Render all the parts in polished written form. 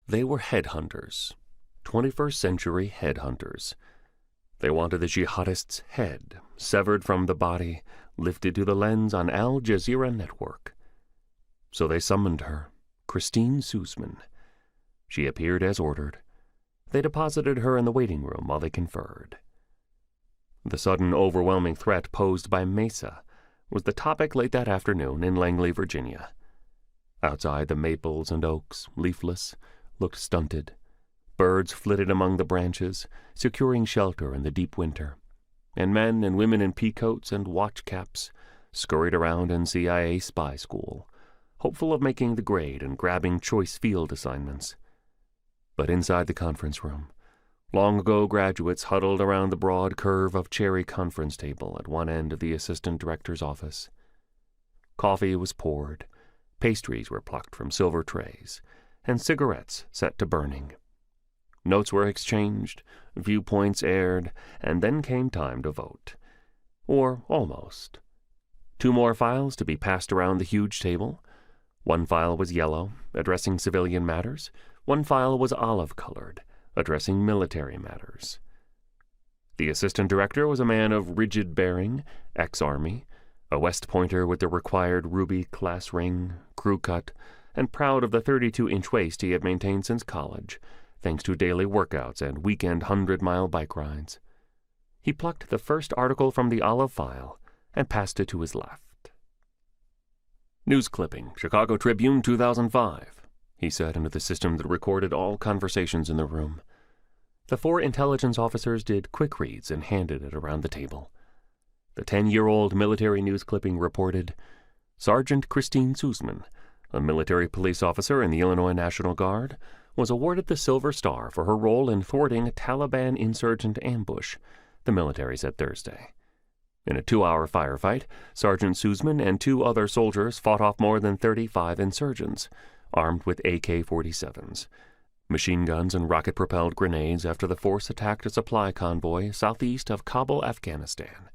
They were headhunters, 21st century headhunters. They wanted the jihadist's head, severed from the body, lifted to the lens on Al Jazeera Network. So they summoned her, Christine Sussman. She appeared as ordered. They deposited her in the waiting room while they conferred. The sudden, overwhelming threat posed by Mesa was the topic late that afternoon in Langley, Virginia. Outside, the maples and oaks, leafless, looked stunted. Birds flitted among the branches, securing shelter in the deep winter, and men and women in peacoats and watch caps scurried around in CIA spy school, hopeful of making the grade and grabbing choice field assignments. But inside the conference room, long-ago graduates huddled around the broad curve of cherry conference table at one end of the assistant director's office. Coffee was poured, pastries were plucked from silver trays, and cigarettes set to burning. Notes were exchanged, viewpoints aired, and then came time to vote. Or almost. 2 more files to be passed around the huge table. One file was yellow, addressing civilian matters. One file was olive-colored, addressing military matters. The assistant director was a man of rigid bearing, ex-Army, a West Pointer with the required ruby class ring, crew cut, and proud of the 32-inch waist he had maintained since college, thanks to daily workouts and weekend 100-mile bike rides. He plucked the first article from the olive file and passed it to his left. "News clipping, Chicago Tribune, 2005, he said into the system that recorded all conversations in the room. The 4 intelligence officers did quick reads and handed it around the table. The 10-year-old military news clipping reported, Sergeant Christine Sussman, a military police officer in the Illinois National Guard, was awarded the Silver Star for her role in thwarting a Taliban insurgent ambush, the military said Thursday. In a 2-hour firefight, Sergeant Sussman and 2 other soldiers fought off more than 35 insurgents, armed with AK-47s, machine guns and rocket-propelled grenades after the force attacked a supply convoy southeast of Kabul, Afghanistan.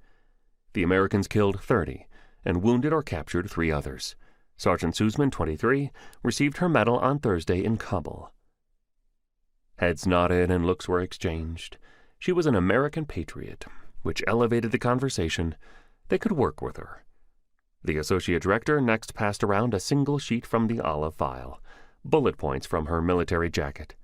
The Americans killed 30 and wounded or captured 3 others. Sergeant Sussman, 23, received her medal on Thursday in Kabul. Heads nodded and looks were exchanged. She was an American patriot, which elevated the conversation. They could work with her. The associate director next passed around a single sheet from the olive file, bullet points from her military jacket.